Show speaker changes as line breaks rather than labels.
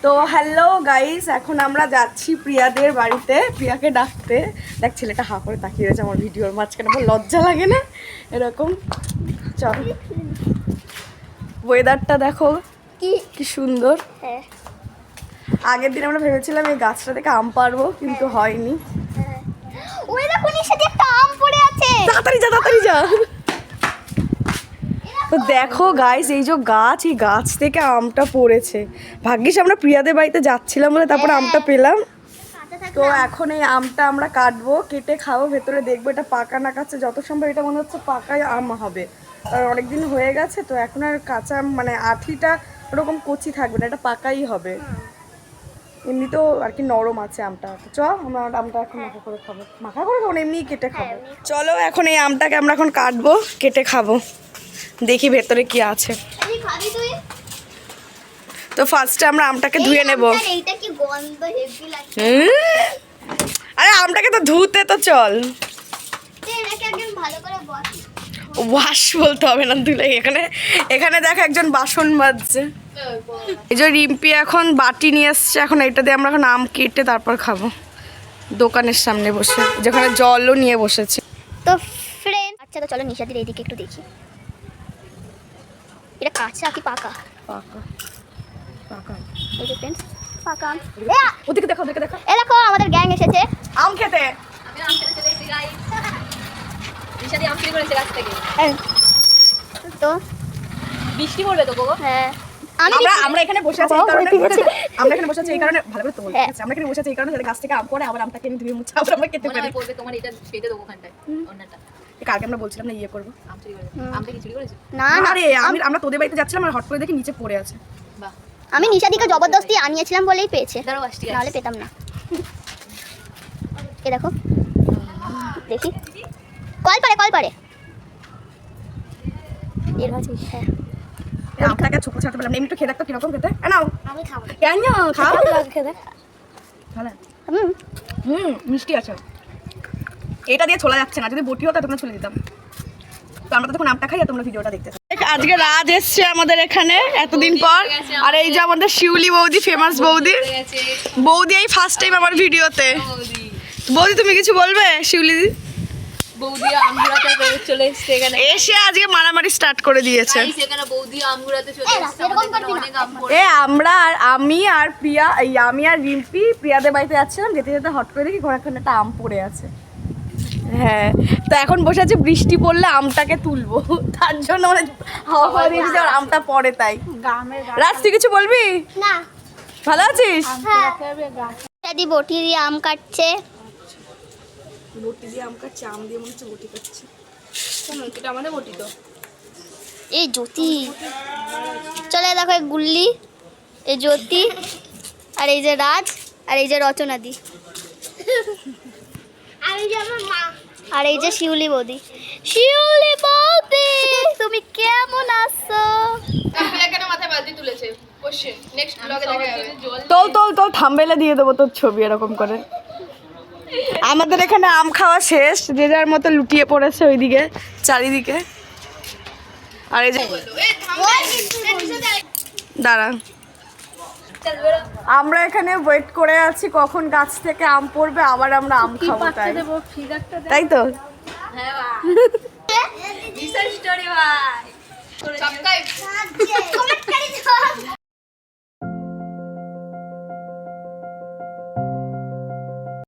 তো hello guys, এখন আমরা যাচ্ছি প্রিয়াদের বাড়িতে প্রিয়াকে ডাকতে। দেখ ছেলেটা হা করে তাকিয়ে রয়েছে আমার ভিডিওর মাঝখানে, আমার লজ্জা লাগে না এরকম? চল, ওয়েদারটা দেখো কি সুন্দর। আগের দিন আমরা ভেবেছিলাম এই গাছটা থেকে আম পারবো, কিন্তু হয়নি।
ওই দেখো নিচে একটা আম পড়ে আছে।
তাড়াতাড়ি যা, তাড়াতাড়ি যা। তো দেখো গাইস, এই যে গাছ, এই গাছ থেকে আমটা পড়েছে। ভাগ্যিস আমরা প্রিয়াদের বাড়িতে যাচ্ছিলাম বলে তারপরে আমটা পেলাম। তো এখন এই আমটা আমরা কাটবো, কেটে খাবো, ভেতরে দেখবো এটা পাকা না কাঁচা। যত সম্ভব এটা মনে হচ্ছে পাকাই আম হবে, কারণ অনেকদিন হয়ে গেছে তো। এখন আর কাঁচা মানে আঠিটা ওরকম কচি থাকবে না, এটা পাকাই হবে। এমনিতেও আর কি নরম আছে আমটা। তো চ, আমরা আমটা এখন মাখা করে খাবো। মাখা করে খাবো না, এমনি কেটে খাবো। চলো এখন এই আমটাকে আমরা এখন কাটবো, কেটে খাবো, দেখি ভেতরে কি আছে। তো ফার্স্টে আমরা আমটাকে ধুয়ে নেব।
এইটা কি গন্ধ হেভি লাগছে।
আরে আমটাকে তো ধুতে তো চল।
এটাকে একদম ভালো করে বস।
ওয়াশ বলতে হবে না, ধুলে। এখানে এখানে দেখ একজন বাসন মাজছে। এই যে রিম্পি এখন বাটি নিয়ে এসছে, এখন এটা দিয়ে আমরা এখন আম কেটে তারপর খাবো দোকানের সামনে বসে, যেখানে জলও নিয়ে বসেছে।
তো ফ্রেন্ড, আচ্ছা তো চলো নিশাদির এইদিকে একটু দেখি এটা কাঁচা কি পাকা।
পাকা পাকা।
এই যে ফ্রেন্ডস, পাকা আম।
ওদিকে দেখো, ওদিকে দেখো।
এ দেখো আমাদের গ্যাং এসেছে
আম খেতে।
আমি আম খেতে চলে এসেছি গাইস। নিশাদি আম চুরি করেছে গাছ থেকে।
তো
বৃষ্টি পড়বে তো গোগো।
হ্যাঁ,
আমরা এখানে বসে আছি এই কারণে, আমরা এখানে বসে আছি এই কারণে, ভালো করে তো বলতে আছে। আমরা এখানে বসে আছি এই কারণে যাতে গাছ থেকে আম পড়ে আবার আমটাকে এনে ধুয়ে মুছে আবার আমরা খেতে
মনে
পারি।
হয় পড়বে তোমার, এটা পেতে দেবো ওখানটায় অন্যটা।
কালকে আমরা বলছিলাম না ইয়ে করবো।
আম চুরি করেছে। আমটা কি চুরি করেছে?
না না,
আরে আমরা তোদের বাড়িতে যাচ্ছিলাম আর হট করে দেখি নিচে পড়ে আছে।
বাহ,
আমি নিশাদিকে জবরদস্তি আনিয়েছিলাম বলেই পেয়েছে,
দাঁড়াও আসছি।
নাহলে পেতাম না। এ দেখো, দেখি কল পারে এর ভাজি। হ্যাঁ,
আমটাকে ছোট ছাড়তে পারলাম না, এমনি একটু খেয়ে দেখতো কিরকম খেতে। নাও
আমি খাবো।
কেন খাও,
খেতে
ভালো।
হুম,
মিষ্টি আছে। এটা দিয়ে ছোলা যাচ্ছে না, যদি বটি হতো তখন ছুলে দিতাম। তো আমরা তখন আমটা খাই আর তোমরা ভিডিওটা দেখতে। আজকে রাজ এসছে আমাদের এখানে এতদিন পর, আর এই যে আমাদের শিউলি বৌদি, ফেমাস বৌদি। বৌদি এই ফার্স্ট টাইম আমার ভিডিওতে। বৌদি তুমি কিছু বলবে? শিউলি
বৌদি আম ঘুরাতে করে চলে এসেছে এখানে।
এসে আজকে মারামারি স্টার্ট করে দিয়েছে।
সেখানে বৌদি আম ঘুরাতে চলে এসেছে।
এরকম
আমাদের
করবি না।
অনেক আম পড়ে।
আমি আর প্রিয়া, আমি আর রিম্পি প্রিয়াদের বাড়িতে যাচ্ছিলাম, যেতে যেতে হট করে দেখি ঘরে এখন একটা আম পড়ে আছে। হ্যাঁ, তো এখন বসে আছি, বৃষ্টি পড়লে আমটাকে তুলবো, তার জন্য মানে হাওয়া দিয়েছি আর আমটা পড়ে। তাই রাজ তুই কিছু বলবি?
না,
ভালো আছিস?
নিশাদি বটি দিয়ে আম কাটছে।
বটি দিয়ে আম কাটছে, আম দিয়ে মনে হচ্ছে বটি কাটছে।
এটা আমাদের বটি তো।
এই জ্যোতি, চলে দেখো এই গুল্লি, এই জ্যোতি, আর এই যে রাজ, আর এই যে রচনাদি, আর এই যে শিউলি বৌদি। শিউলি বৌদি, তুমি কেমন আছো?
এখানে মাথায় বালতি তুলেছে। কোশ্চেন নেক্সট ব্লগে দেখা যাবে।
তোল থাম্বনেলে দিয়ে দেবো তোর ছবি এরকম করে। আমাদের এখানে আম খাওয়া শেষ, যে যার মতো লুটিয়ে পড়েছে ওইদিকে চারিদিকে। আর এই যে দাঁড়া, আমরা এখানে ওয়েট করে আছি কখন গাছ থেকে আম পড়বে, আবার আমরা আম খাবো। তাই তো।
হ্যাঁ ভাই, বিশাল স্টোরি ভাই। সাবস্ক্রাইব